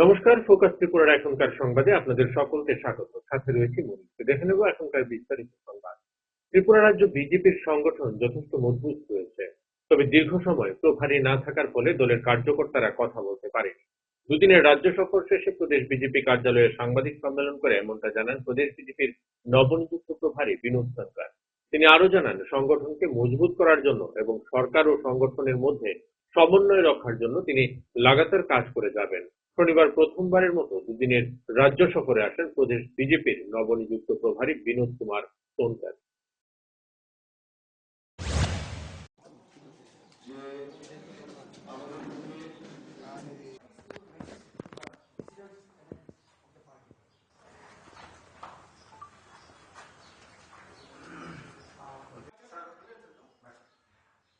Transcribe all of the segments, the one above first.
নমস্কার, ফোকাস ত্রিপুরার এখনকার সংবাদে আপনাদের সকলকে স্বাগত। সাথে রয়েছি মনির। দেখে নেব এখনকার বিস্তারিত সংবাদ। ত্রিপুরা রাজ্য বিজেপির সংগঠন যথেষ্ট মজবুত হয়েছে, তবে দীর্ঘ সময় প্রভারী না থাকার ফলে দলের কার্যকর্তারা কথা বলতে পারেনি। দুদিনের রাজ্য সফর শেষে প্রদেশ বিজেপি কার্যালয়ে সাংবাদিক সম্মেলন করে এমনটা জানান প্রদেশ বিজেপির নবনিযুক্ত প্রভারী বিনোদ সরকার। তিনি আরো জানান, সংগঠনকে মজবুত করার জন্য এবং সরকার ও সংগঠনের মধ্যে সমন্বয় রক্ষার জন্য তিনি লাগাতার কাজ করে যাবেন। শনিবার প্রথমবারের মতো দুদিনের রাজ্য সফরে আসেন প্রদেশ বিজেপির নবনিযুক্ত প্রভারী বিনোদ কুমার সোনকার।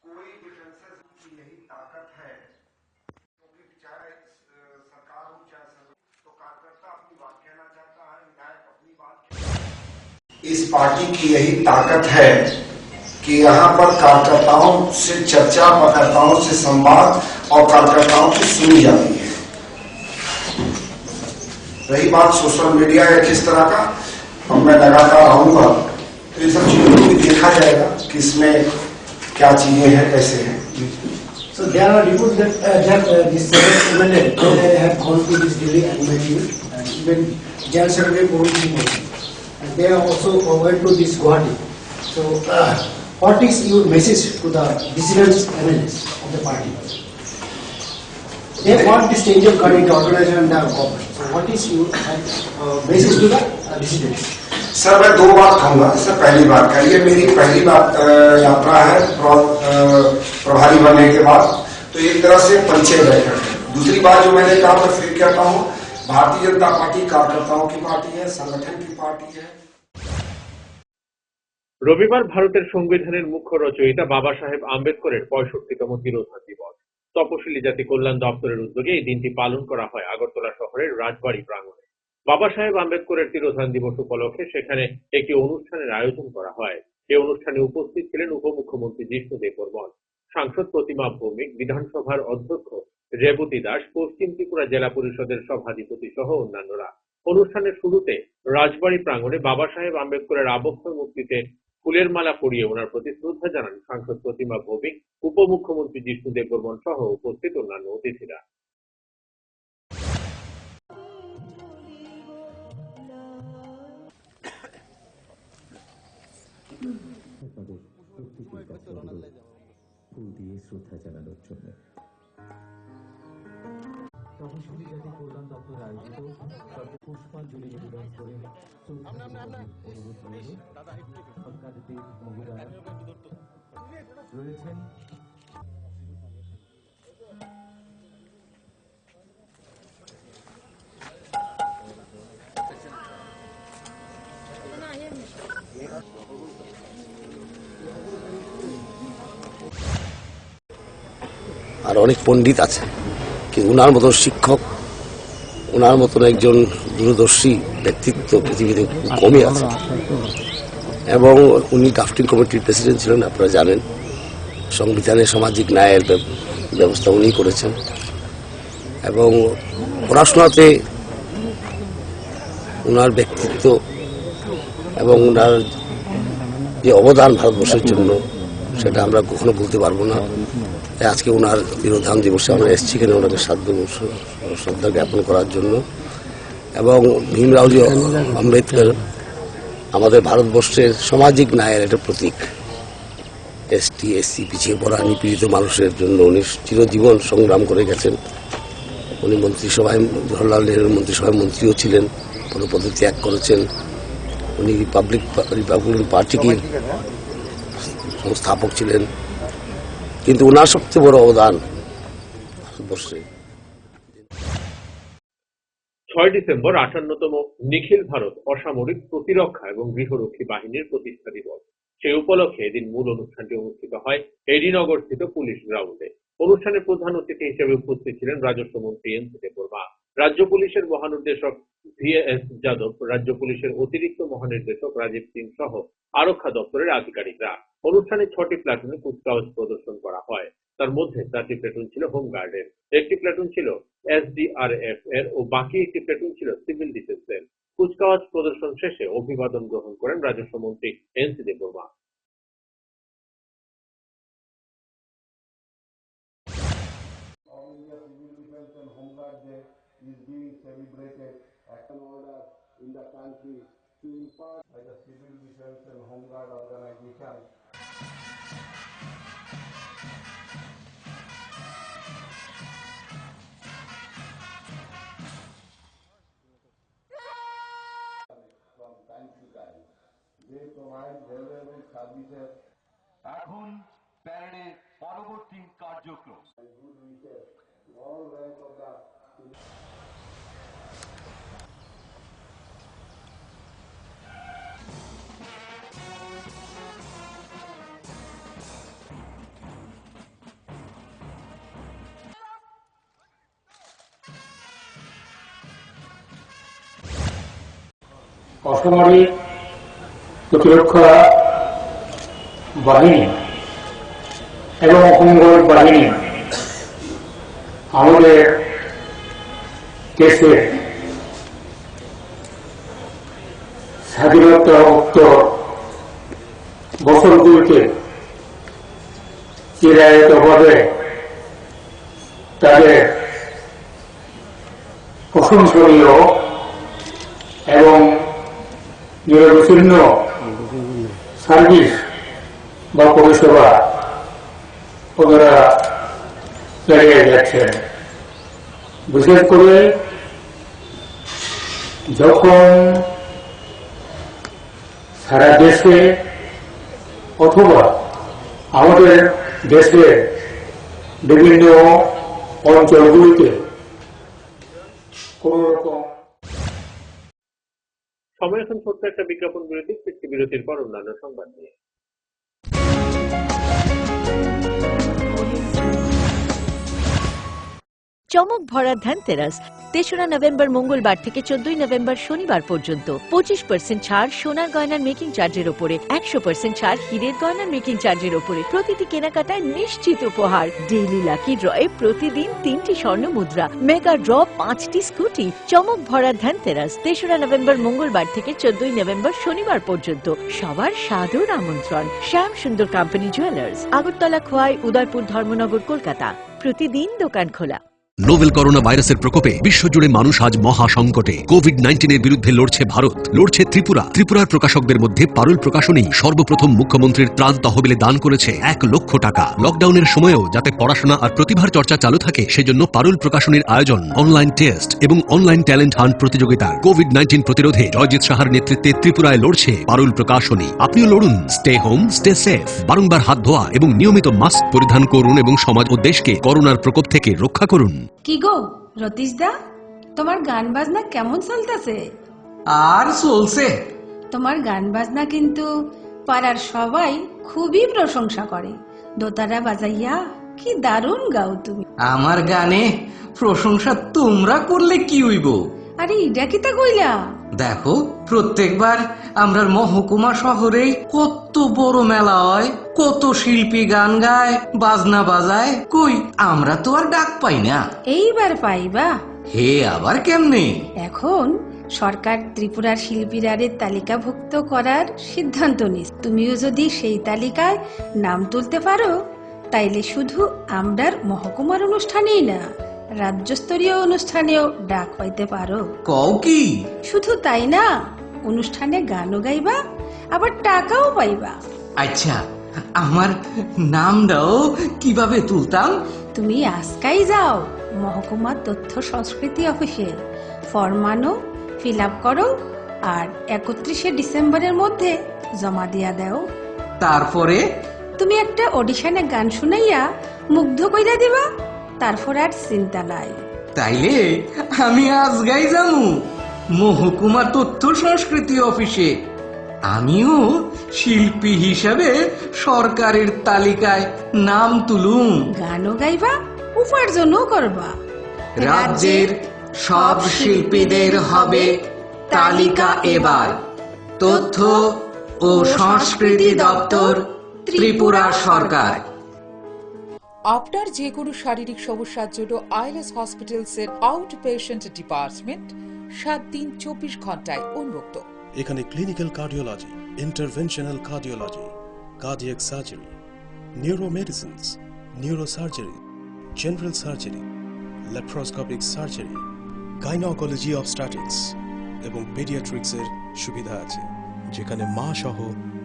कोई डिफरेंसेस की यही ताकत है, क्योंकि चाहे सरकार हो चाहे तो कार्यकर्ता अपनी बात कहना चाहता है, विधायक अपनी बात। इस पार्टी की यही ताकत है कि यहाँ पर कार्यकर्ताओं से चर्चा, कार्यकर्ताओं से संवाद और कार्यकर्ताओं की सुनी जाती है। रही बात सोशल मीडिया या किस तरह का, अब मैं लगातार आऊंगा तो इन सब चीजों को भी देखा जाएगा कि इसमें क्या चीजें हैं, कैसे हैं। So there are reports that this MLA have gone to this Delhi embassy and even Jal Survey Policy, and they are also went to this Guwahati. So what is your message to the dissident MLAs of the party? They want this change of current organization and government. So what is your message to the dissidents? Sir, मैं दो बात कहूंगा। Sir, पहली बात करिए, मेरी पहली बात यात्रा है प्रभारी बनने के बाद, तो एक तरह से परिचय बैठक है। दूसरी बात जो मैंने कहा, मैं फिर कहता हूँ, भारतीय जनता पार्टी कार्यकर्ताओं की पार्टी है, संगठन की पार्टी है। রবিবার ভারতের সংবিধানের মুখ্য রচয়িতা বাবা সাহেব আম্বেদকরের 65তম তিরোধান দিবস। তপশিলি জাতি কল্যাণ দপ্তরের উদ্যোগে এই দিনটি পালন করা হয় আগরতলা শহরের রাজবাড়ী প্রাঙ্গণে। বাবা সাহেব আম্বেদকরের তিরোধান দিবস উপলক্ষে সেখানে একটি অনুষ্ঠানের আয়োজন করা হয়। এই অনুষ্ঠানে উপস্থিত ছিলেন উপমুখ্যমন্ত্রী জিষ্ণু দেববর্মন, সাংসদ প্রতিমা ভৌমিক, বিধানসভার অধ্যক্ষ রেবতী দাস, পশ্চিম ত্রিপুরা জেলা পরিষদের সভাধিপতি সহ অন্যান্যরা। অনুষ্ঠানের শুরুতে রাজবাড়ী প্রাঙ্গণে বাবা সাহেব আম্বেদকরের আবক্ষ মূর্তিতে ফুলের মালা পরিয়ে ওনার প্রতি শ্রদ্ধা জানান সাংসদ প্রতিমা ভৌমিক, উপমুখ্যমন্ত্রী জিষ্ণু দেববর্মন সহ উপস্থিত অন্যান্য অতিথিরা। ফুল দিয়ে শ্রদ্ধা জানানোর জন্য তপশিলি জাতি কল্যাণ দপ্তর আয়োজিত পুষ্পাঞ্জলি নিবেদন করে অনুরোধ রইল। সরকারদের মহিলা রয়েছেন। আর অনেক পণ্ডিত আছে, কিন্তু উনার মতন শিক্ষক, উনার মতন একজন দূরদর্শী ব্যক্তিত্ব পৃথিবীতে কমই আছে। এবং উনি ড্রাফটিং কমিটির প্রেসিডেন্ট ছিলেন, আপনারা জানেন। সংবিধানে সামাজিক ন্যায়ের ব্যবস্থা উনি করেছেন এবং পড়াশোনাতে উনার ব্যক্তিত্ব এবং উনার যে অবদান ভারতবর্ষের জন্য, সেটা আমরা কখনো বলতে পারবো না। আজকে ওনার তিরোধান দিবসে আমরা এসেছি এখানে ওনাকে শ্রদ্ধা জ্ঞাপন করার জন্য। এবং ভীমরাওজি আম্বেদকর আমাদের ভারতবর্ষের সামাজিক ন্যায়ের একটা প্রতীক। এসটি, এসসি, পিছিয়ে পড়া, নিপীড়িত মানুষের জন্য উনি চিরজীবন সংগ্রাম করে গেছেন। উনি মন্ত্রিসভায়, জওহরলাল নেহরুর মন্ত্রিসভায় মন্ত্রীও ছিলেন, পদপদ ত্যাগ করেছেন। উনি রিপাবলিকান পার্টিকে সংস্থাপক ছিলেন, কিন্তু ওনার সবচেয়ে বড় অবদান ভারতবর্ষে। 6 ডিসেম্বর 58তম নিখিল ভারত অসামরিক প্রতিরক্ষা এবং গৃহরক্ষী বাহিনীর প্রতিষ্ঠা দিবস। সেই উপলক্ষে এদিন মূল অনুষ্ঠানটি অনুষ্ঠিত হয় এডিনগর স্থিত পুলিশ গ্রাউন্ডে। অনুষ্ঠানে প্রধান অতিথি হিসেবে উপস্থিত ছিলেন রাজস্ব মন্ত্রী এন.সি. দেববর্মা, রাজ্য পুলিশের মহানির্দেশক ভি.এস. যাদব, রাজ্য পুলিশের অতিরিক্ত মহানির্দেশক রাজীব সিং সহ আরক্ষা দপ্তরের আধিকারিকরা। অনুষ্ঠানে 6টি প্লাটুনে কুচকাওয়াজ প্রদর্শন করা হয়। তার মধ্যে 4টি প্ল্যাটুন ছিল হোমগার্ডের, একটি প্ল্যাটুন ছিল SDRF এর ও বাকি একটি প্ল্যাটুন ছিল সিভিল ডিফেন্সের। কুচকাওয়াজ প্রদর্শন শেষে অভিবাদন গ্রহণ করেন রাজস্ব মন্ত্রী NC Debbarma. All India Civil Defense and Home Guard Day is being celebrated as an order in the country to impart by the Civil Defense and Home Guard organization. From time to time, they provide valuable services এখন প্যারেডের পরবর্তী কার্যক্রম। and good wishes to all rank of the অসামরিক প্রতিরক্ষা বাহিনী এবং অসামরিক বাহিনী আমাদের দেশে স্বাধীনতা উত্তর বছরগুলিতে চিরায়তভাবে তাদের প্রশংসনীয় এবং নিরবিচ্ছিন্ন সার্ভিস বা পরিষেবা ওনারা চালিয়ে যাচ্ছেন। বিশেষ করে যখন সারা দেশে অথবা আমাদের দেশের বিভিন্ন অঞ্চলগুলিতে কোন রকম সময় এখন ছোট্ট একটা বিজ্ঞাপন বিরতি, ফিরছি বিরতির পর অন্যান্য সংবাদ নিয়ে। চমক ভরা ধনতেরাস ৩রা নভেম্বর মঙ্গলবার থেকে ১৪ নভেম্বর শনিবার পর্যন্ত 25% ছাড় সোনার গয়নার মেকিং চার্জের উপরে, 100% ছাড় হীরের গয়নার মেকিং চার্জের উপরে। প্রতিটি কেনাকাটায় নিশ্চিত উপহার। ডেইলি লাকি ড্রয়ে প্রতিদিন 3টি স্বর্ণ মুদ্রা, মেগা ড্র 5টি স্কুটি। চমক ভরা ধনতেরাস ৩রা নভেম্বর মঙ্গলবার থেকে 14 নভেম্বর শনিবার পর্যন্ত। সবার সাদর আমন্ত্রণ। শ্যাম সুন্দর কোম্পানি জুয়েলার্স, আগরতলা, খোয়াই, উদয়পুর, ধর্মনগর, কলকাতা। প্রতিদিন দোকান খোলা। নোভেল করোনা ভাইরাসের প্রকোপে বিশ্বজুড়ে মানুষ আজ মহা সংকটে। কোভিড-19 বিরুদ্ধে লড়ছে ভারত, লড়ছে ত্রিপুরা। ত্রিপুরার প্রকাশকদের মধ্যে পারুল প্রকাশনী সর্বপ্রথম মুখ্যমন্ত্রীর ত্রাণ তহবিলে দান করেছে 1 লক্ষ টাকা। লকডাউনের সময়েও যাতে পড়াশোনা আর প্রতিভার চর্চা চালু থাকে সেজন্য পারুল প্রকাশনীর আয়োজন অনলাইন টেস্ট এবং অনলাইন ট্যালেন্ট হান্ট প্রতিযোগিতার। কোভিড-19 প্রতিরোধে জয়জিৎ সাহার নেতৃত্বে ত্রিপুরায় লড়ছে পারুল প্রকাশনী। আপনিও লড়ুন। Stay home, stay safe. বারংবার হাত ধোয়া এবং নিয়মিত মাস্ক পরিধান করুন এবং সমাজ ও দেশকে করোনার প্রকোপ থেকে রক্ষা করুন। কি গো রতীশ দা, তোমার গান বাজনা কেমন চলতেছে? আর চলছে। তোমার গান বাজনা কিন্তু পাড়ার সবাই খুবই প্রশংসা করে। দোতারা বাজাইয়া কি দারুণ গাও তুমি। আমার গানে প্রশংসা তোমরা করলে কি হইব? আরে ইডা কি তা কইলা? দেখো, প্রত্যেকবার আমরার মহকুমা শহরে কত বড় মেলা হয়, কত শিল্পী গান গায়, বাজনা বাজায়। কই আমরা তো আর ডাক পাই না। এইবার পাইবা। হে আবার কেমনে? এখন সরকার ত্রিপুরার শিল্পীরারে তালিকাভুক্ত করার সিদ্ধান্ত নিয়েছে। তুমিও যদি সেই তালিকায় নাম তুলতে পারো তাইলে শুধু আমরার মহকুমার অনুষ্ঠানেই না, রাজ্যস্তরীয় অনুষ্ঠানেও ডাক পাইতে পারো। কও কি? শুধু তাই না, অনুষ্ঠানে গানও গাইবা, আবার টাকাও পাইবা। আচ্ছা, আমার নামটাও কিভাবে তুলতাম? তুমি আজকাই যাও মহকুমা তথ্য সংস্কৃতি অফিসে, ফর্ম আনো, ফিল আপ করো আর 31শে ডিসেম্বরের মধ্যে জমা দিয়া দাও। তারপরে তুমি একটা অডিশনে গান শুনাইয়া মুগ্ধ কইরা দিবা, তারপর আর চিন্তা নাই। তাইলে আমি আজকাই যামু মহকুমা তথ্য সংস্কৃতি অফিসে। আমিও শিল্পী হিসাবে সরকারের তালিকায় নাম তুলুম। গানও গাইবা, উপার্জনও করবা। রাজ্যের সব শিল্পীদের হবে তালিকা এবার। তথ্য ও সংস্কৃতি দপ্তর, ত্রিপুরা সরকার। আপনার যে কোনো শারীরিক সমস্যার জন্য আইএলএস হসপিটালস এর আউট পেশেন্ট ডিপার্টমেন্ট 7 দিন 24 ঘন্টায় উন্মুক্ত। এখানে clinical cardiology, interventional cardiology, cardiac surgery, neuromedicines, neurosurgery, general surgery, laparoscopic surgery, gynaecology obstetrics এবং পেডিয়াট্রিক্সের সুবিধা আছে, যেখানে মা সহ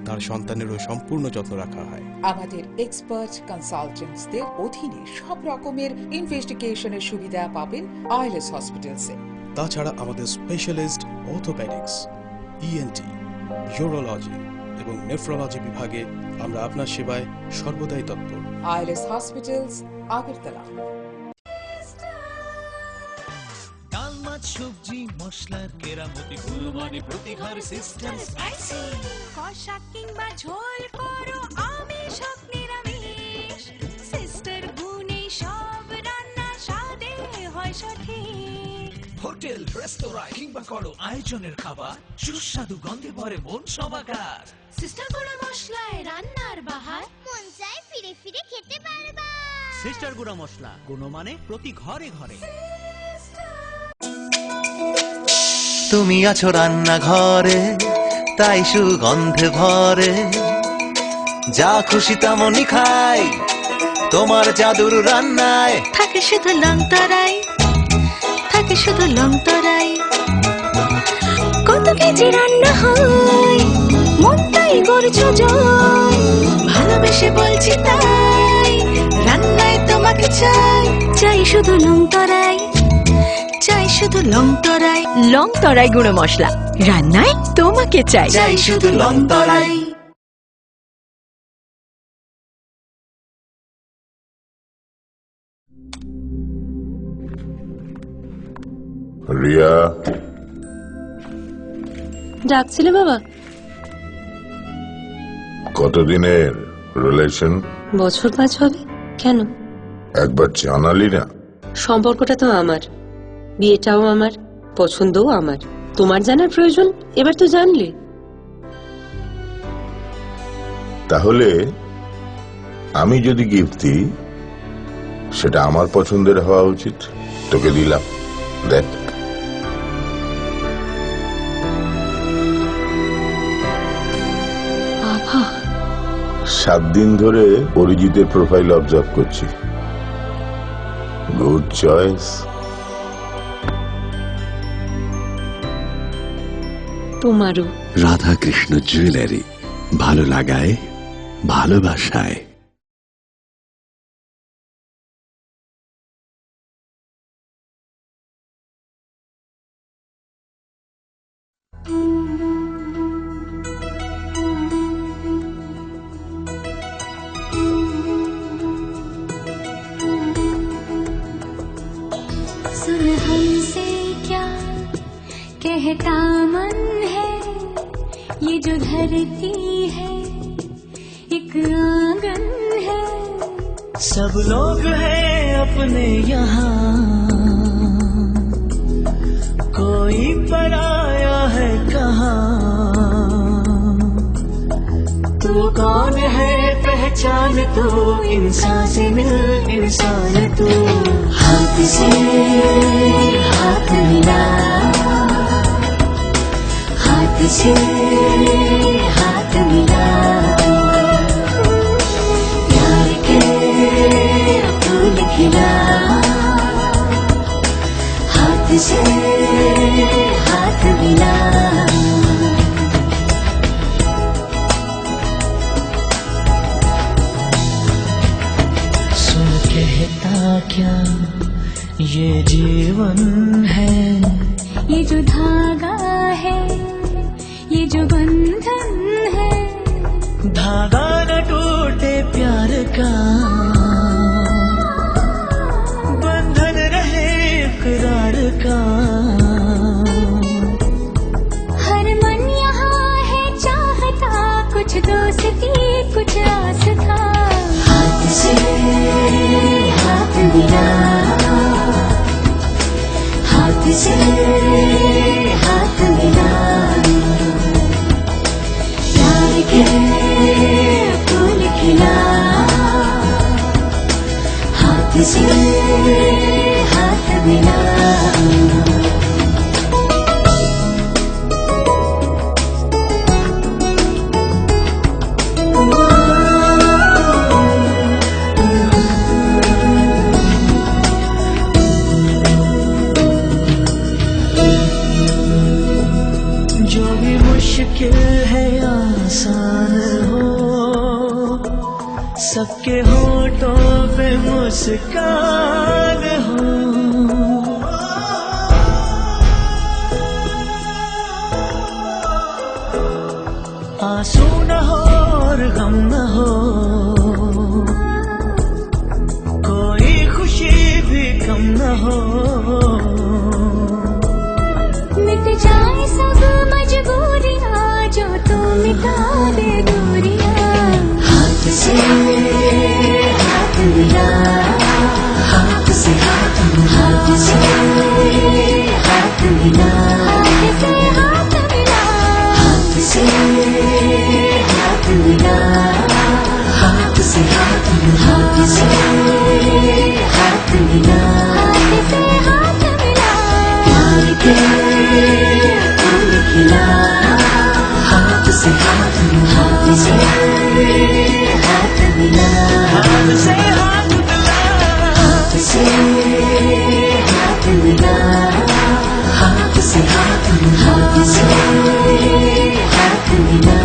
তার সন্তানেরও সম্পূর্ণ যত্ন রাখা হয়। আমাদের এক্সপার্ট কনসালটেন্টসদের অধীনে সব রকমের ইনভেস্টিগেশনের সুবিধা পাবেন আইএলএস হসপিটালসে। তাছাড়া আমাদের স্পেশালিস্ট অর্থোপেডিক্স, ইএনটি, ইউরোলজি এবং নেফ্রোলজি বিভাগে আমরা আপনার সেবায় সর্বদাই তৎপর। ILS hospitals, Agartala. ডাল মাছ সবজি মশলার কেরামতি গুণমানে প্রতি ঘর সিস্টেম স্পাইসি। কষা কিংবা ঝোল করো আমিষ হোক নিরামিষ, সিস্টার গুণে সব রান্না স্বাদে হয় সঠিক। হোটেল রেস্তোরাঁ কিংবা করো আয়োজনের খাবার, সুস্বাদু গন্ধে ভরে মন সবাকার। সিস্টার গুঁড়া মশলায় রান্নার বাহার, মন চায় ফিরে ফিরে খেতে পারবা। সিস্টার গুঁড়া মশলা, গুণমানে প্রতি ঘরে ঘরে। তুমি আছো রান্নাঘরে, তাই সুগন্ধে ভরে, যা খুশি তেমনই খাই তোমার জাদুর রান্নায়। থাকে শুধু লং তরাই, থাকে শুধু লং তরাই। কত কেজি রান্না হয়, মনটাই গড়ছো জয়। ভালোবেসে বলছি তাই, রান্নায় তোমাকে চাই, চাই শুধু লং তরাই, চাই শুধু লং তরাই। লং তরাই গুঁড়ো মশলা, রান্নায় তোমাকে চাই, চাই শুধু লং তরাই। রিয়া, ডাকছিলে বাবা? কতদিনের রিলেশন? বছর 5 হবে। কেন? একবার জানালি না? সম্পর্কটা তো আমার, বিয়েটাও আমার, পছন্দও আমার। তোমার জানার প্রয়োজন, এবার তো জানলে। তাহলে আমি যদি গিফট দিই, সেটা আমার পছন্দের হওয়া উচিত। তোকে দিলাম, দেখ। বাবা, 7 দিন ধরে অরিজিতের প্রোফাইল অবজার্ভ করছি। Good choice. তোমারও। রাধাকৃষ্ণ জুয়েলারি, ভালো লাগায় ভালোবাসায়। सुन हमसे क्या कहता मन है, ये जो धरती है एक आंगन है। सब लोग हैं अपने यहाँ, कोई पराया है कहाँ। तू कौन है पहचान, तू इंसान से मिल इंसान तू। हाथ से हाथ मिला, हाथ से हाथ मिला, प्यार के फूल खिला। हाथ से हाथ मिला, सुन कहता क्या ये जीवन है, ये जो धागा है, ये जो बंधन है। धागा न टूटे प्यार का, बंधन रहे इकरार का। हर मन यहाँ है चाहता, कुछ दोस्ती कुछ आस था। हाथ से हाथ मिला, हाथ से हाथ मिला, प्यार के फूल खिला। से हाथ मिला जो भी मुश्किल है आसान हो, सबके होठों पे मुस्कान हो। आंसू न हो और गम न हो, कोई खुशी भी कम न हो। मिट जाए सब मजबूरियां जो तू मिटा दे दूरियां। हाथ से हाथ मिला, हाथ से हाथ मिला, हाथ से हाथ मिला, हाथ से हाथ मिला, हाथ से हाथ मिला, हाथ से हाथ मिला, हाथ से हाथ मिला, प्यार के फूल खिला। हाथ से हाथ मिला, हाथ से हाथ मिला, हाथ से हाथ मिला, हाथ से हाथ मिला, हाथ से हाथ मिला, हाथ से हाथ मिला,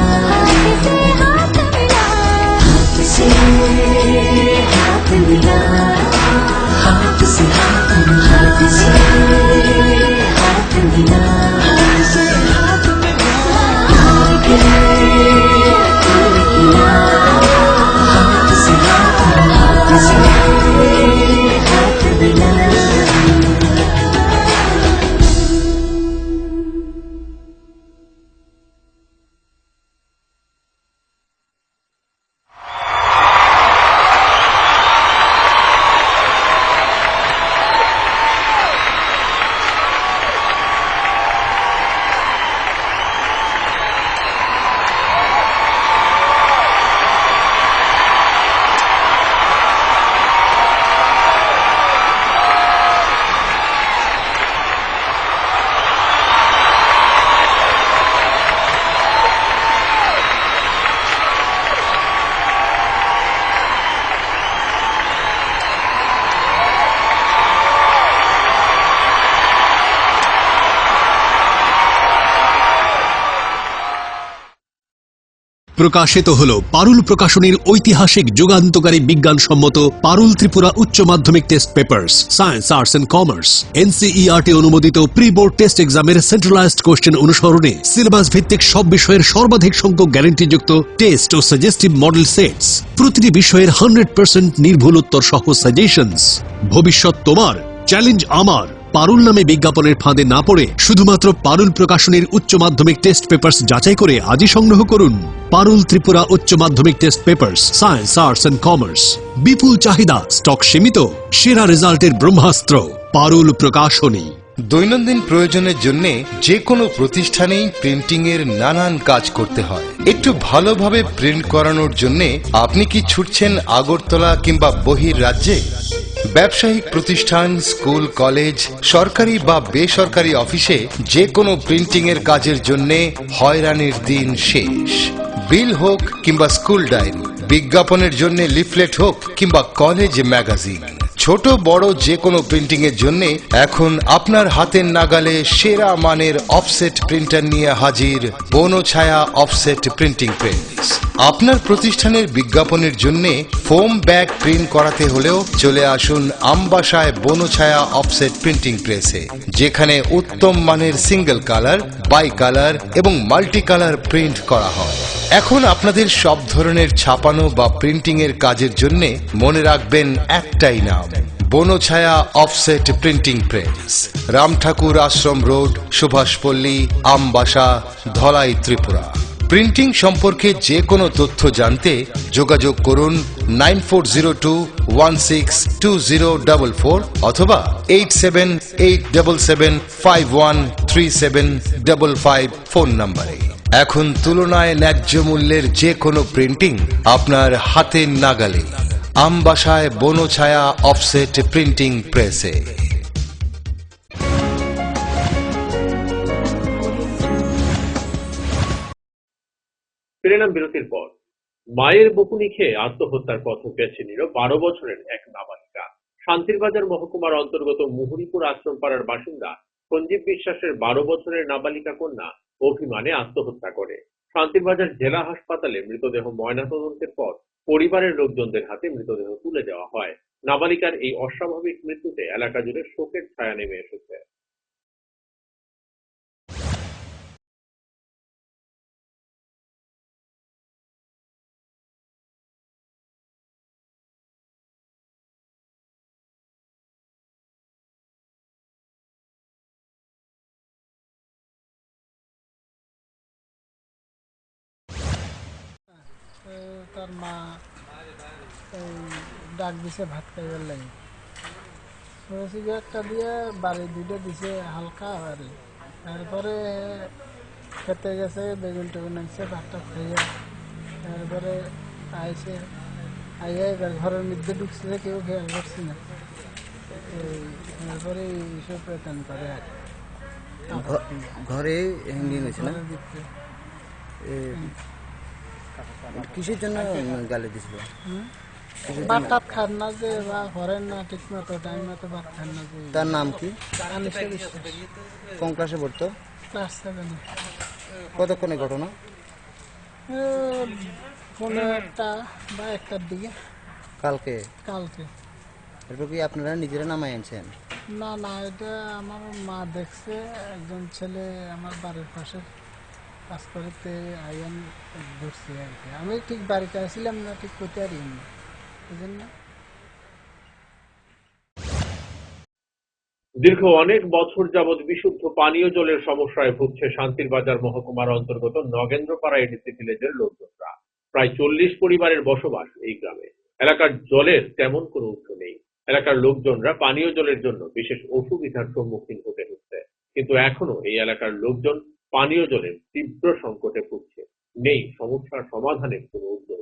हाथ से हाथ मिला, हाथ से हाथ मिला, हाथ से हाथ मिला, हाथ से हाथ मिला, हाथ के फूल खिला। हाथ से हाथ मिला, हाथ से हाथ मिला। প্রকাশিত হলো পারুল প্রকাশনীর ঐতিহাসিক যুগান্তকারী বিজ্ঞানসম্মত পারুল ত্রিপুরা উচ্চ মাধ্যমিক test papers science arts and commerce NCERT অনুমোদিত প্রি বোর্ড টেস্ট এক্সামের সেন্ট্রালাইজড কোশ্চেন অনুসরণে সিলেবাস ভিত্তিক সব বিষয়ের সর্বাধিক সংখ্যক গ্যারান্টিযুক্ত টেস্ট ও সাজেস্টিভ মডেল সেটস, প্রতিটি বিষয়ের 100% নির্ভুল উত্তর সহ সাজেশনস। ভবিষ্যৎ তোমার, চ্যালেঞ্জ আমার। পারুল নামে বিজ্ঞাপনের ফাঁদে না পড়ে শুধুমাত্র পারুল প্রকাশনীর উচ্চ মাধ্যমিক টেস্ট পেপার্স যাচাই করে আজই সংগ্রহ করুন। পারুল ত্রিপুরা উচ্চ মাধ্যমিক test papers science arts and commerce. বিপুল চাহিদা, স্টক সীমিত, সেরা রেজাল্টের ব্রহ্মাস্ত্র পারুল প্রকাশনী। দৈনন্দিন প্রয়োজনের জন্য যে কোনো প্রতিষ্ঠানেই প্রিন্টিং এর নানান কাজ করতে হয়। একটু ভালোভাবে প্রিন্ট করানোর জন্য আপনি কি ছুটছেন আগরতলা কিংবা বহির রাজ্যে? ব্যবসায়িক প্রতিষ্ঠান, স্কুল, কলেজ, সরকারি বা বেসরকারি অফিসে যে কোনো প্রিন্টিং এর কাজের জন্য হয়রানির দিন শেষ। বিল হোক কিংবা স্কুল ডায়েরি, বিজ্ঞাপনের জন্য লিফলেট হোক কিংবা কলেজ ম্যাগাজিন, ছোট বড় যে কোনো প্রিন্টিং এর জন্য এখন আপনার হাতের নাগালে সেরা মানের অফসেট প্রিন্টার নিয়ে হাজির বনছায়া অফসেট প্রিন্টিং প্রেস। আপনার প্রতিষ্ঠানের বিজ্ঞাপনের জন্য ফোম ব্যাগ প্রিন্ট করাতে হলেও চলে আসুন আমবাসায় বনছায়া অফসেট প্রিন্টিং প্রেসে, যেখানে উত্তম মানের সিঙ্গেল কালার, বাই কালার এবং মাল্টি কালার প্রিন্ট করা হয়। এখন আপনাদের সব ধরনের ছাপানো বা প্রিন্টিং এর কাজের জন্য মনে রাখবেন একটাই নাম, Banchhaya offset printing press, Ramthakur ashram road, Subhashpalli, Ambassa, Dhalai, Tripura. Printing সম্পর্কে যে কোনো তথ্য জানতে যোগাযোগ করুন 9402162044 অথবা 8787751375 ফোন নম্বরে। এখন তুলনায় ন্যায্য মূল্যের যে কোনো প্রিন্টিং আপনার হাতের নাগালে। আমবাসায় বনছায়া অফসেট প্রিন্টিং প্রেসে। ফিরে এলাম বিরতির পর। মায়ের বকুনি খেয়ে আত্মহত্যার পথ বেছে নিল 12 বছরের এক নাবালিকা। শান্তিরবাজার মহকুমার অন্তর্গত মুহুরীপুর আশ্রমপাড়ার বাসিন্দা সঞ্জীব বিশ্বাসের 12 বছরের নাবালিকা কন্যা অভিমানে আত্মহত্যা করে। শান্তিরবাজার জেলা হাসপাতালে মৃতদেহ ময়নাতদন্তের পর পরিবারের লোকজনদের হাতে মৃতদেহ তুলে দেওয়া হয়। নাবালিকার এই অস্বাভাবিক মৃত্যুতে এলাকা জুড়ে শোকের ছায়া নেমে এসেছে। তার মা ডাক দিছে ভাত খাইবার লাগে, সিগারেটটা দিয়ে বাড়ি দুটো দিছে হালকা বাড়ি। তারপরে খেতে গেছে, বেগুন টেগুন আনছে, ভাতটা খাইয়ে তারপরে আইসে আইয়া এবার ঘরের মধ্যে ঢুকছে, কেউ খেয়াল করছে না। তারপরে এইসব প্রেতন করে আর ঘরে হ্যাঙ্গিং হয়েছে না? কিসের জন্য গালি দিছিল? ভাত টাত খান না যে, বা ঘরের না ঠিক মতো টাইম মতো ভাত খান না যে। তার নাম কি? আনিসা বিশ্বাস। কোন ক্লাসে পড়তো? ক্লাস 7। কতক্ষণে ঘটনা? 15টা বা 1টার দিকে। কালকে? কালকে। এরপর কি আপনারা নিজেরা নামাই আনছেন? না না, এটা আমার মা দেখছে, একজন ছেলে আমার বাড়ির পাশে কাজ করতে আইন ধরছে আর কি। আমি ঠিক বাড়িতে আসছিলাম না, ঠিক করতে পারি না, এই জন্য। দীর্ঘ অনেক বছর যাবৎ বিশুদ্ধ পানীয় জলের সমস্যায় ভুগছে শান্তিরবাজার মহকুমার অন্তর্গত নগেন্দ্রপাড়া এডিসি ভিলেজের লোকজনরা। প্রায় 40 পরিবারের বসবাস এই গ্রামে। এলাকার জলের তেমন কোনো উৎস নেই। এলাকার লোকজনরা পানীয় জলের জন্য বিশেষ অসুবিধার সম্মুখীন হতে হচ্ছে, কিন্তু এখনো এই এলাকার লোকজন পানীয় জলের তীব্র সংকটে ভুগছে। নেই সমস্যার সমাধানের কোনো উদ্যোগ।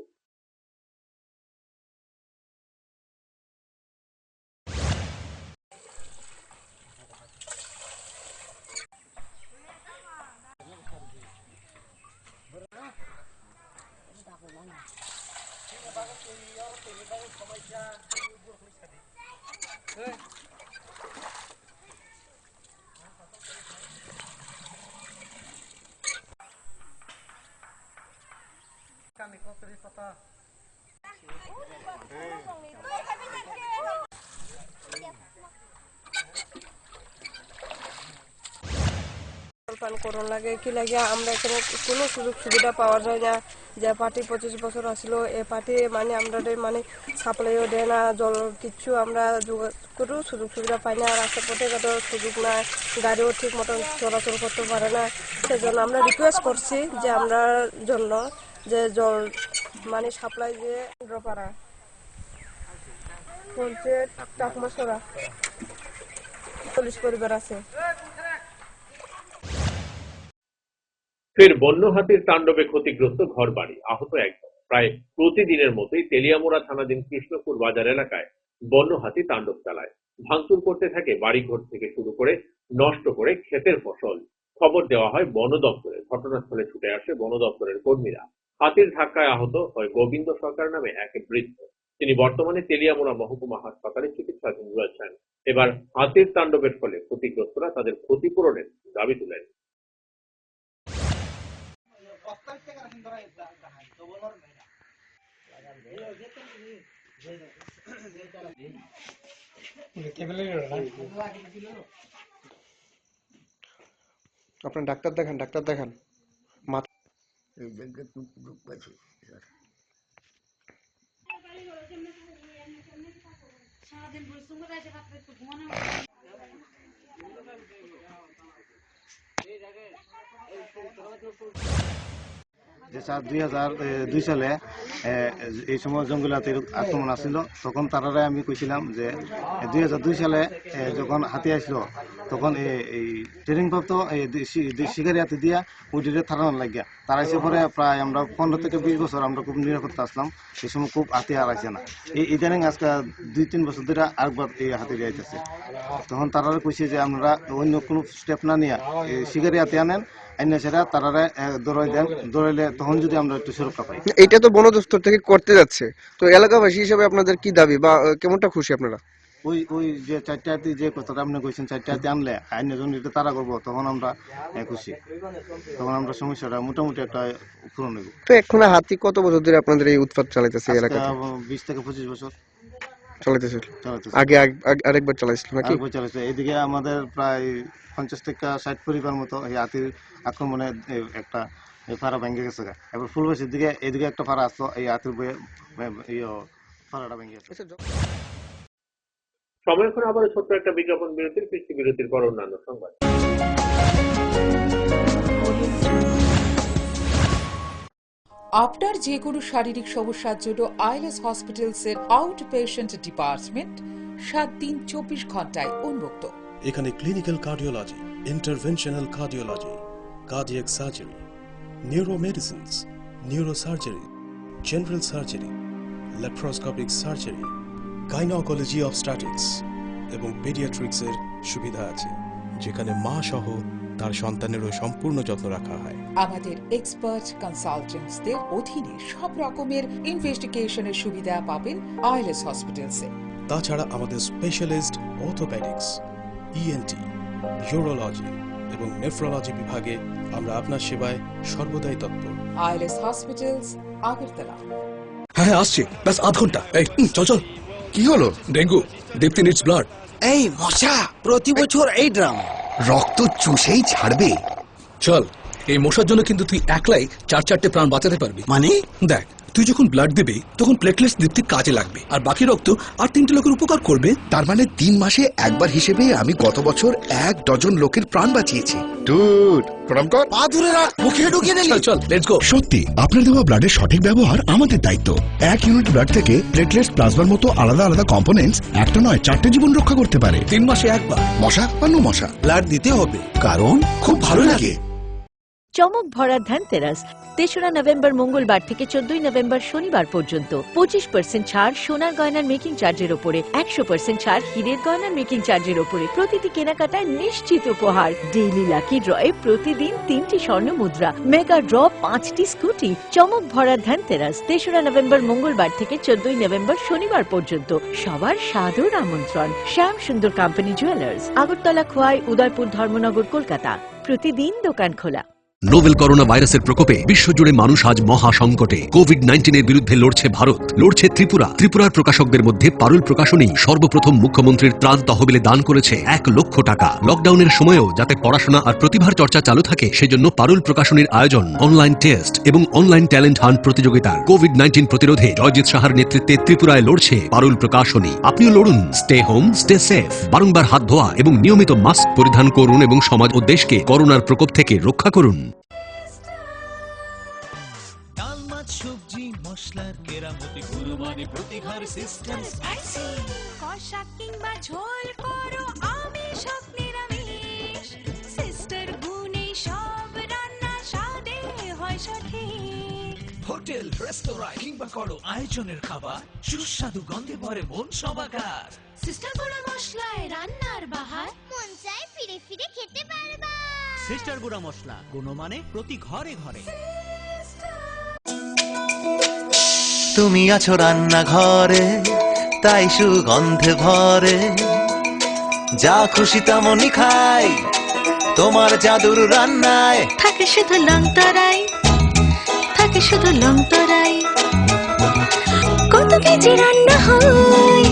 পান করন লাগে কি লাগে, আমরা এখানে কোনো সুযোগ সুবিধা পাওয়া যায় না। যে পার্টি 25 বছর আসলো, এ পার্টি মানে আমাদের মানে সাপ্লাইও দেয় না, জল কিচ্ছু আমরা কোনো সুযোগ সুবিধা পাই না। রাস্তা পথে যাতে সুযোগ না, গাড়িও ঠিক মতন চলাচল করতে পারে না। সেজন্য আমরা রিকোয়েস্ট করছি যে আমরা জন্য যে জল মানে সাপ্লাই যে ড্রপারা পঞ্চায়েত টাকমাসরা 40 পরিবার আছে। ফের বন্য হাতির তাণ্ডবে ক্ষতিগ্রস্ত ঘরবাড়ি, আহত একজন। প্রায় প্রতিদিনের মতোই তেলিয়ামুড়া থানাধীন কৃষ্ণপুর বাজার এলাকায় বন্য হাতি তাণ্ডব চালায়। ভাঙচুর করতে থাকে বাড়িঘর থেকে শুরু করে নষ্ট করে ক্ষেতের ফসল। খবর দেওয়া হয় বন দপ্তরে। ঘটনাস্থলে ছুটে আসে বন দপ্তরের কর্মীরা। হাতির ধাক্কায় আহত হয় গোবিন্দ সরকার নামে এক বৃদ্ধ। তিনি বর্তমানে তেলিয়ামুড়া মহকুমা হাসপাতালে চিকিৎসাধীন রয়েছেন। এবার হাতির তাণ্ডবের ফলে ক্ষতিগ্রস্তরা তাদের ক্ষতিপূরণের দাবি তুলেন। আপনার ডাক্তার দেখান মাথা যে স্যার 2002 সালে এই সময় জঙ্গলি হাতির আক্রমণ আসছিল, তখন তারারে আমি কইছিলাম যে 2002 সালে যখন হাতি আসলো তখন এই ট্রেনিং প্রাপ্ত শিকারি হাতি দিয়া উইডিরে থারানোর লাগিয়া তারা এসে পরে প্রায় আমরা 15 থেকে 20 বছর আমরা খুব নিরাপত্তা আসলাম। এই সময় খুব হাতি আর আসে না। এই ইদানিং আজকে 2-3 বছর ধরে আরেকবার এই হাতি যাইতেছে। তখন তারা কইছে যে আপনারা অন্য কোনো স্টেপ না নিয়ে শিকারি হাতি আনেন, আইনে সেটা তারারে দৌড়াই দেন, দৌড়াইলে তখন যদি আমরা একটু সুরক্ষা পাই। এটা তো বন দপ্তর থেকে করতে যাচ্ছে, তো এলাকাবাসী হিসেবে আপনাদের কি দাবি বা কেমনটা খুশি আপনারা? ওই যে 4টা হাতি যে কথাটা আপনি কইছেন 4টা হাতি আনলে আইনে যখন এটা তারা করবো তখন আমরা খুশি, তখন আমরা সমস্যাটা মোটামুটি একটা পূরণ হইব। তো এখন হাতি কত বছর ধরে আপনাদের এই উৎপাত চালাইতেছে এলাকাতে? 20 থেকে 25 বছর চালাইতেছে। আগে আরেকবার চালাইছিল নাকি? আরেকবার চালাইছে। এদিকে আমাদের প্রায় 50 থেকে 60 পরিবার মতো এই হাতির আক্রমণে একটা পাড়া ভেঙে গেছে। এবার ফুলবাসীর দিকে এদিকে একটা পাড়া আসতো, এই হাতির বয়ে পাড়াটা ভেঙে গেছে। সময় এখন আবারও ছোট্ট একটা বিজ্ঞাপন বিরতির, কৃষি বিরতির পর অন্যান্য সংবাদ। আপনার যে কোনো শারীরিক সমস্যার জন্য আইএলএস হসপিটালসের আউট পেশেন্ট ডিপার্টমেন্ট 7 দিন 24 ঘন্টায় উন্মুক্ত। এখানে clinical cardiology, interventional cardiology, cardiac surgery, neuromedicines, neurosurgery, general surgery, laparoscopic surgery, gynaecology obstetrics এবং পেডিয়াট্রিক্সের সুবিধা আছে, যেখানে মা সহ তার সন্তানেরও সম্পূর্ণ যত্ন রাখা হয়। আমাদের এক্সপার্ট কনসালটেন্টসদের অধীনে সব রকমের ইনভেস্টিগেশনের সুবিধা পাবেন আইএলএস হসপিটালসে। তাছাড়া আমাদের স্পেশালিস্ট অর্থোপেডিক্স, ইএনটি, ইউরোলজি এবং নেফ্রোলজি বিভাগে আমরা আপনার সেবায় সর্বদাই তৎপর। ILS hospitals, Agartala. হ্যাঁ আসছে, ব্যাস আধ ঘন্টা। এই চল চল। কি হলো? ডেঙ্গু, দীপ্তি নিডস ব্লাড। এই মশা প্রতি বছর এই ড্রাম রক্ত চুষেই ছাড়বে। চল, এই মশার জন্য কিন্তু তুই একলাই 4-4টে প্রাণ বাঁচাতে পারবি। মানে দেখ, তুই যখন ব্লাড দিবি তখন প্লেটলেটস দীপ্তির কাজে লাগবে, আর বাকি রক্ত আর 3টে লোকের উপকার করবে। তার মানে 3 মাসে একবার হিসেবে আমি গত বছর 1 ডজন লোকের প্রাণ বাঁচিয়েছি। প্রণাম কর। পা ধরে রাখ, মুখে ঢুকিয়ে দিলি। চল লেটস গো। সত্যি আপনার দেওয়া ব্লাডের সঠিক ব্যবহার আমাদের দায়িত্ব। 1 ইউনিট ব্লাড থেকে প্লেটলেটস, প্লাজমার মতো আলাদা আলাদা কম্পোনেন্টস একটা নয় 4টে জীবন রক্ষা করতে পারে। 3 মাসে একবার। মশা বা নো মশা, ব্লাড দিতে হবে, কারণ খুব ভালো লাগে। চমক ভরা ধনতেরাস 3রা নভেম্বর মঙ্গলবার থেকে 14ই নভেম্বর শনিবার পর্যন্ত 25% ছাড় সোনার গয়নার মেকিং চার্জের ওপরে, 100% ছাড় হীরের গয়নার মেকিং চার্জের ওপরে। প্রতিটি কেনাকাটায় নিশ্চিত উপহার। ডেইলি লাকি ড্রয়ে প্রতিদিন 3টি স্বর্ণ মুদ্রা, মেগা ড্র 5টি স্কুটি। চমক ভরা ধনতেরাস 3রা নভেম্বর মঙ্গলবার থেকে 14ই নভেম্বর শনিবার পর্যন্ত। সবার সাদর আমন্ত্রণ। শ্যাম সুন্দর কোম্পানি জুয়েলার্স, আগরতলা, খোয়াই, উদয়পুর, ধর্মনগর, কলকাতা। প্রতিদিন দোকান খোলা। নোভেল করোনা ভাইরাসের প্রকোপে বিশ্বজুড়ে মানুষ আজ মহা সংকটে। কোভিড-19 বিরুদ্ধে লড়ছে ভারত, লড়ছে ত্রিপুরা। ত্রিপুরার প্রকাশকদের মধ্যে পারুল প্রকাশনী সর্বপ্রথম মুখ্যমন্ত্রীর ত্রাণ তহবিলে দান করেছে 1 লক্ষ টাকা। লকডাউনের সময়ও যাতে পড়াশোনা আর প্রতিভার চর্চা চালু থাকে, সেজন্য পারুল প্রকাশনীর আয়োজন অনলাইন টেস্ট এবং অনলাইন ট্যালেন্ট হান্ট প্রতিযোগিতা। কোভিড-19 প্রতিরোধে জয়জিৎ সাহার নেতৃত্বে ত্রিপুরায় লড়ছে পারুল প্রকাশনী। আপনিও লড়ুন। Stay home, stay safe. বারংবার হাত ধোয়া এবং নিয়মিত মাস্ক পরিধান করুন এবং সমাজ ও দেশকে করোনার প্রকোপ থেকে রক্ষা করুন। সবজি মশলার কেরামতি কুরবানি প্রতিঘর সিস্টেম স্পাইসি কষা কিংবা ঝোল করো আমিষ হোক নিরামিষ সিস্টার গুনে সব রান্না স্বাদে হয় সঠিক। হোটেল, রেস্তোরাঁ কিংবা করো আয়োজনের খাবার সুস্বাদু গন্ধে ভরে মন সবাকার। সিস্টার গুঁড়া মশলায় রান্নার বাহার মন চায় ফিরে ফিরে খেতে পারবা। সিস্টার গুঁড়া মশলা, গুণমানে প্রতি ঘরে ঘরে। তুমি আছো রান্নাঘরে, তাই সুগন্ধে ভরে, যা খুশি তেমনই খাই, তোমার জাদুর রান্নায় থাকে শুধু লং তরাই, থাকে শুধু লং তরাই। কত কেজি রান্না হয়,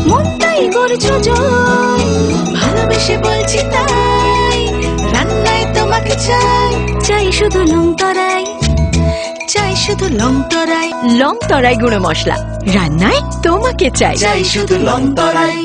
মনটাই করছো জয়, ভালোবেসে বলছি তাই, রান্নায় তোমাকে চাই, চাই শুধু লং তরাই, চাই শুধু লং তরাই। লং তরাই গুঁড়ো মশলা, রান্নায় তোমাকে চাই, চাই শুধু লং তরাই।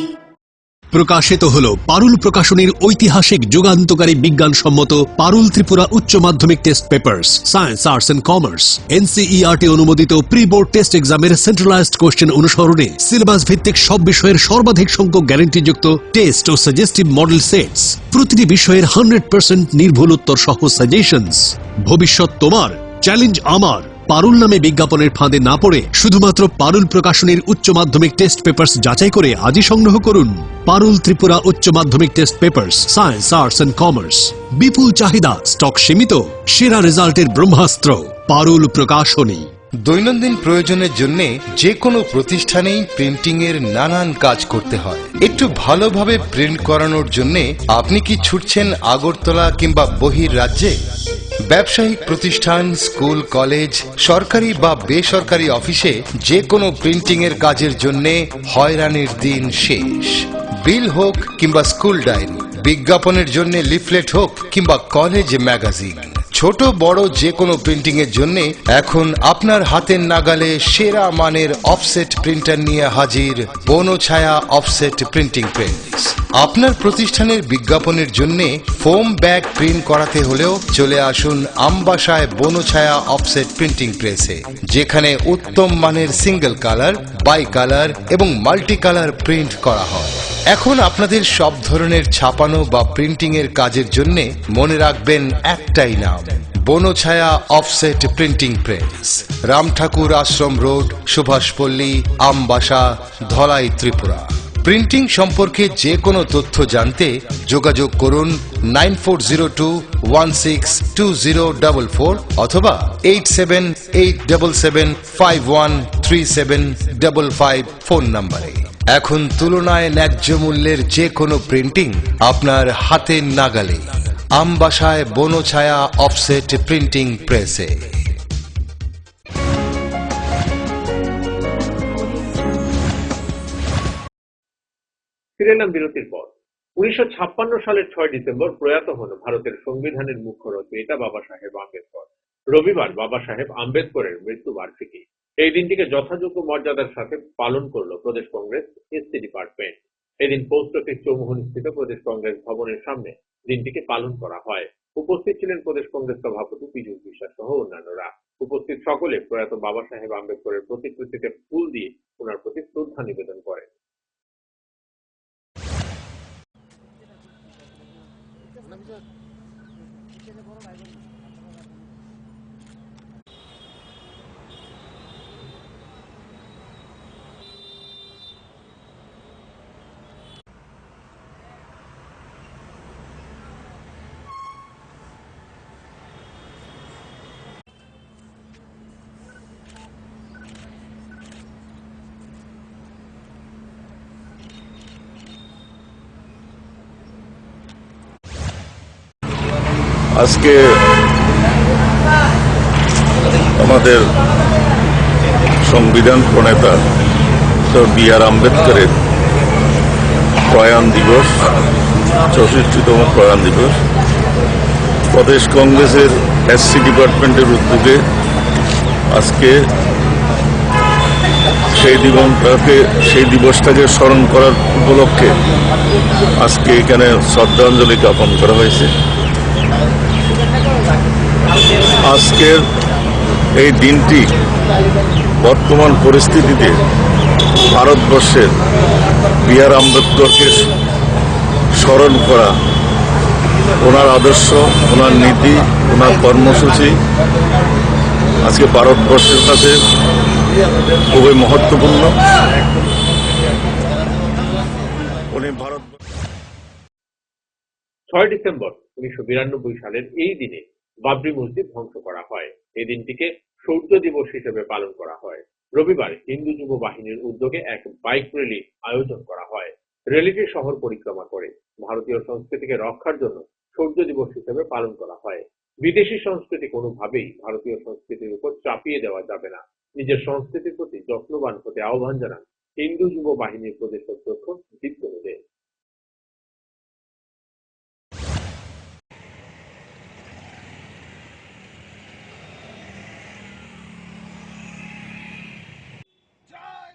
প্রকাশিত হল পারুল প্রকাশনীর ঐতিহাসিক যুগান্তকারী বিজ্ঞানসম্মত পারুল ত্রিপুরা উচ্চ মাধ্যমিক test papers science arts and commerce NCERT অনুমোদিত প্রি বোর্ড টেস্ট এক্সামের সেন্ট্রালাইজড কোশ্চেন অনুসরণে সিলেবাস ভিত্তিক সব বিষয়ের সর্বাধিক সংখ্যক গ্যারান্টিযুক্ত টেস্ট ও সাজেস্টিভ মডেল সেটস, প্রতিটি বিষয়ের 100% নির্ভুল উত্তর সহ সাজেশনস। ভবিষ্যৎ তোমার, চ্যালেঞ্জ আমার। পারুল নামে বিজ্ঞাপনের ফাঁদে না পড়ে শুধুমাত্র পারুল প্রকাশনীর উচ্চ মাধ্যমিক টেস্ট পেপার্স যাচাই করে আজই সংগ্রহ করুন। পারুল ত্রিপুরা উচ্চ মাধ্যমিক test papers science arts and commerce. বিপুল চাহিদা, স্টক সীমিত, সেরা রেজাল্টের ব্রহ্মাস্ত্র পারুল প্রকাশনী। দৈনন্দিন প্রয়োজনের জন্য যে কোনো প্রতিষ্ঠানেই প্রিন্টিং এর নানান কাজ করতে হয়। একটু ভালোভাবে প্রিন্ট করানোর জন্য আপনি কি ছুটছেন আগরতলা কিংবা বহির রাজ্যে? ব্যবসায়িক প্রতিষ্ঠান, স্কুল, কলেজ, সরকারি বা বেসরকারি অফিসে যে কোনো প্রিন্টিং এর কাজের জন্য হয়রানির দিন শেষ। বিল হোক কিংবা স্কুল ডায়েরি, বিজ্ঞাপনের জন্য লিফলেট হোক কিংবা কলেজ ম্যাগাজিন, ছোট বড় যে কোনো প্রিন্টিং এর জন্য এখন আপনার হাতের নাগালে সেরা মানের অফসেট প্রিন্টার নিয়ে হাজির বনছায়া অফসেট প্রিন্টিং প্রেস। আপনার প্রতিষ্ঠানের বিজ্ঞাপনের জন্য ফোম ব্যাগ প্রিন্ট করাতে হলেও চলে আসুন আমবাসায় বনছায়া অফসেট প্রিন্টিং প্রেসে, যেখানে উত্তম মানের সিঙ্গেল কালার, বাই কালার এবং মাল্টি কালার প্রিন্ট করা হয়। এখন আপনাদের সব ধরনের ছাপানো বা প্রিন্টিং এর কাজের জন্য মনে রাখবেন একটাই নাম, Banchhaya offset printing press, Ramthakur ashram road, Subhashpalli, Ambassa, Dhalai, Tripura. Printing সম্পর্কে যে কোনো তথ্য জানতে যোগাযোগ করুন 9402162044 অথবা 8787751375 ফোন নম্বরে। এখন তুলনায় ন্যায্য মূল্যের যে কোনো প্রিন্টিং আপনার হাতের নাগালে, আমবাসায় বনছায়া অফসেট প্রিন্টিং প্রেসে। ফিরে এলাম বিরতির পর। 1956 সালের 6 ডিসেম্বর প্রয়াত হন ভারতের সংবিধানের মুখ্য রচয়িতা বাবা সাহেব আম্বেদকর। রবিবার বাবা সাহেব আম্বেদকরের মৃত্যুবার্ষিকী। এই দিনটিকে যথাযোগ্য মর্যাদার সাথে পালন করল প্রদেশ কংগ্রেস এসসি ডিপার্টমেন্ট। এদিন পোস্ট অফিস চৌমুহনী স্থিত প্রদেশ কংগ্রেস ভবনের সামনে দিনটিকে পালন করা হয়। উপস্থিত ছিলেন প্রদেশ কংগ্রেস সভাপতি পীযূষ বিশ্বাস সহ অন্যান্যরা। উপস্থিত সকলে প্রয়াত বাবা সাহেব আম্বেদকরের প্রতিকৃতিতে ফুল দিয়ে ওনার প্রতি শ্রদ্ধা নিবেদন করেন। আজকে আমাদের সংবিধান প্রণেতা ডক্টর বি.আর. আম্বেদকরের প্রয়াণ দিবস, 64তম প্রয়াণ দিবস। প্রদেশ কংগ্রেসের এসসি ডিপার্টমেন্টের উদ্যোগে আজকে সেই দিবসটাকে স্মরণ করার উপলক্ষে আজকে এখানে শ্রদ্ধাঞ্জলি জ্ঞাপন করা হয়েছে। আজকের এই দিনটি বর্তমান পরিস্থিতিতে ভারতবর্ষের বি.আর. আম্বেদকরকে স্মরণ করা, ওনার আদর্শ, ওনার নীতি, ওনার কর্মসূচি আজকে ভারতবর্ষের কাছে খুবই মহত্বপূর্ণ। উনি 6 ডিসেম্বর 1992 সালের এই দিনে বাবরি মসজিদ ধ্বংস করা হয়। এই দিনটিকে শৌর্য দিবস হিসেবে পালন করা হয়। রবিবার হিন্দু যুব বাহিনীর উদ্যোগে এক বাইক র্যালি আয়োজন করা হয়। র্যালিটি শহর পরিক্রমা করে ভারতীয় সংস্কৃতিকে রক্ষার জন্য শৌর্য দিবস হিসেবে পালন করা হয়। বিদেশি সংস্কৃতি কোনোভাবেই ভারতীয় সংস্কৃতির উপর চাপিয়ে দেওয়া যাবে না। নিজের সংস্কৃতির প্রতি যত্নবান হতে আহ্বান জানান হিন্দু যুব বাহিনীর প্রদেশ অধ্যক্ষ দীপ্ত দে। জয়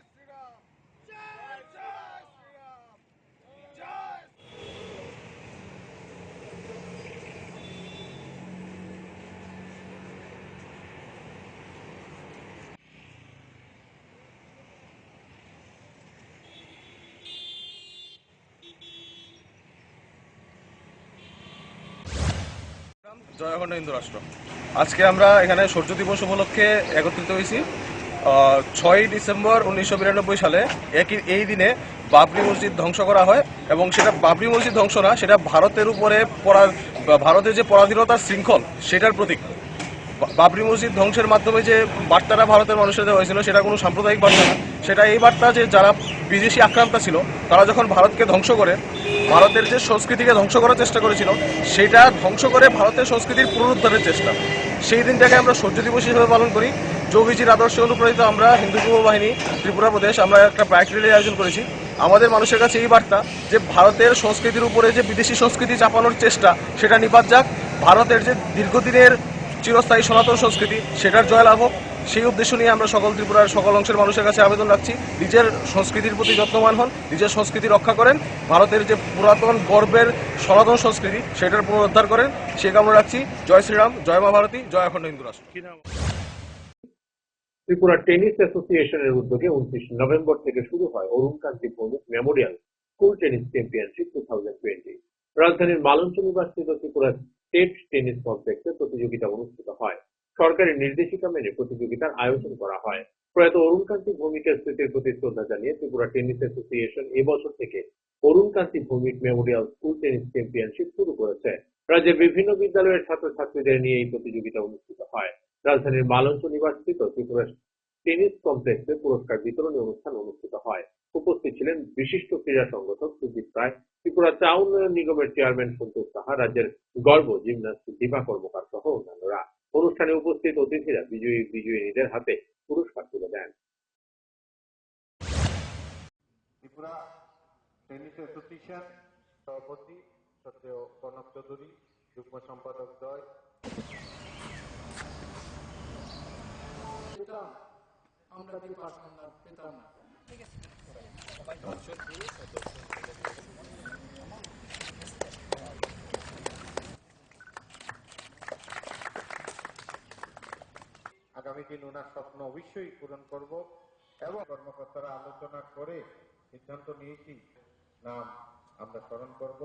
জয় অখণ্ড হিন্দু রাষ্ট্র। আজকে আমরা এখানে সূর্য দিবস উপলক্ষে একত্রিত হয়েছি। 6 ডিসেম্বর 1992 সালে এই দিনে বাবরি মসজিদ ধ্বংস করা হয় এবং সেটা বাবরি মসজিদ ধ্বংস না, সেটা ভারতের উপরে ভারতের যে পরাধীনতার শৃঙ্খল সেটার প্রতীক। বাবরি মসজিদ ধ্বংসের মাধ্যমে যে বার্তাটা ভারতের মানুষের দেওয়া হয়েছিল সেটা কোনো সাম্প্রদায়িক বার্তা না, সেটা এই বার্তা যে যারা বিদেশি আক্রান্ত ছিল তারা যখন ভারতকে ধ্বংস করে ভারতের যে সংস্কৃতিকে ধ্বংস করার চেষ্টা করেছিল সেটা ধ্বংস করে ভারতের সংস্কৃতির পুনরুদ্ধারের চেষ্টা। সেই দিনটাকে আমরা সূর্য দিবস হিসেবে পালন করি। যোগীজির আদর্শে অনুপ্রাণিত আমরা হিন্দু যুব বাহিনী ত্রিপুরা প্রদেশ আমরা একটা বাইক র্যালির আয়োজন করেছি। আমাদের মানুষের কাছে এই বার্তা যে ভারতের সংস্কৃতির উপরে যে বিদেশি সংস্কৃতি চাপানোর চেষ্টা সেটা নিপাত যাক, ভারতের যে দীর্ঘদিনের চিরস্থায়ী সনাতন সংস্কৃতি সেটার জয়লাভ হোক। সেই উদ্দেশ্য নিয়ে আমরা সকল ত্রিপুরার সকল অংশের মানুষের কাছে আবেদন রাখছি, নিজের সংস্কৃতির প্রতি যত্নবান হন, নিজের সংস্কৃতি রক্ষা করেন, ভারতের যে পুরাতন গর্বের সনাতন সংস্কৃতি সেটার পুনরুদ্ধার করেন, সে কামনা রাখছি। জয় শ্রীরাম, জয় মা ভারতী, জয় অখণ্ড হিন্দু রাষ্ট্র। ত্রিপুরা টেনিস অ্যাসোসিয়েশনের উদ্যোগে 29 নভেম্বর থেকে শুরু হয় Arunkanti Bhowmik Memorial school tennis championship 2020। রাজধানীর মালঞ্চ নিবাসিত ত্রিপুরা স্টেট টেনিস কমপ্লেক্সে প্রতিযোগিতা অনুষ্ঠিত হয়। সরকারি নির্দেশিকা মেনে প্রতিযোগিতার আয়োজন করা হয়। প্রয়াত অরুণকান্তি ভৌমিকের স্মৃতির প্রতি শ্রদ্ধা জানিয়ে ত্রিপুরা টেনিস অ্যাসোসিয়েশন এবছর থেকে Arunkanti Bhowmik Memorial school tennis championship শুরু করেছে। রাজ্যের বিভিন্ন বিদ্যালয়ের ছাত্রছাত্রীদের নিয়ে এই প্রতিযোগিতা অনুষ্ঠিত হয়। রাজধানীর মালঞ্চ নিবাসিত ত্রিপুরা টেনিস কমপ্লেক্সে পুরস্কার বিতরণী অনুষ্ঠান অনুষ্ঠিত হয়। উপস্থিত ছিলেন বিশিষ্ট ক্রীড়া সংগঠক সুজিত রায়, ত্রিপুরা চা উন্নয়ন নিগমের চেয়ারম্যান সন্তোষ সাহা, রাজ্যের গর্ব জিমন্যাস্ট দীপা কর্মকার সহ অন্যান্যরা। অনুষ্ঠানে উপস্থিত অতিথিরা বিজয়ীদের হাতে পুরস্কার তুলে দেন। ত্রিপুরা টেনিস অ্যাসোসিয়েশন সভাপতি সত্য কনক চৌধুরী, যুগ্ম সম্পাদক জয়। আমরা পেতাম না। আগামী দিন ওনার স্বপ্ন অবশ্যই পূরণ করব এবং কর্মকর্তারা আলোচনা করে সিদ্ধান্ত নিয়েছি নাম আমরা স্মরণ করব।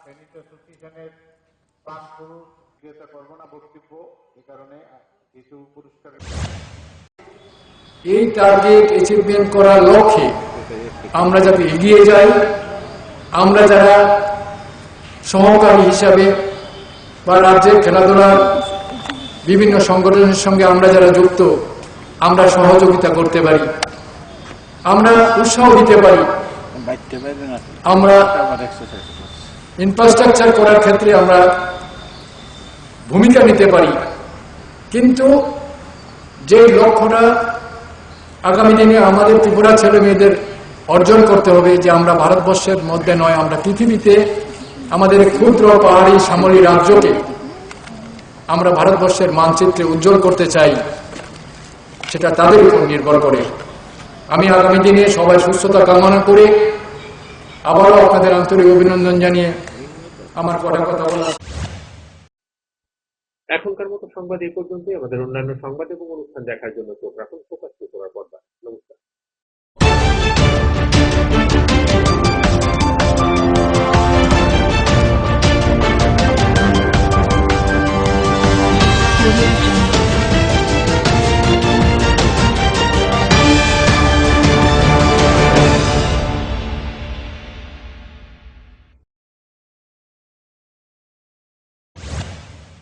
টেনিস অ্যাসোসিয়েশনের 5 পুরুষ ক্রিয়াটা করবো না বক্তব্য, এই কারণে কিছু পুরস্কার এই টার্গেট অ্যাচিভমেন্ট করার লক্ষ্যে আমরা যাতে এগিয়ে যাই, আমরা যারা সহকারী হিসাবে বা রাজ্যের খেলাধুলার বিভিন্ন সংগঠনের সঙ্গে আমরা যারা যুক্ত, আমরা সহযোগিতা করতে পারি, আমরা উৎসাহ দিতে পারি, আমরা ইনফ্রাস্ট্রাকচার করার ক্ষেত্রে আমরা ভূমিকা নিতে পারি। কিন্তু যে লক্ষ্যটা আগামী দিনে আমাদের ত্রিপুরা ছেলে মেয়েদের অর্জন করতে হবে, যে আমরা ভারতবর্ষের মধ্যে নয়, আমরা পৃথিবীতে আমাদের ক্ষুদ্র পাহাড়ি সামলি রাজ্যকে আমরা ভারতবর্ষের মানচিত্রে উজ্জ্বল করতে চাই, সেটা তাদের উপর নির্ভর করে। আমি আগামী দিনে সবাই সুস্থতা কামনা করে আবারও আপনাদের আন্তরিক অভিনন্দন জানিয়ে আমার কথা বলা। এখনকার মতো সংবাদ এই পর্যন্তই। আমাদের অন্যান্য সংবাদ এবং অনুষ্ঠান দেখার জন্য চোখ রাখুন ফোকাস ত্রিপুরার পর্দায়। নমস্কার।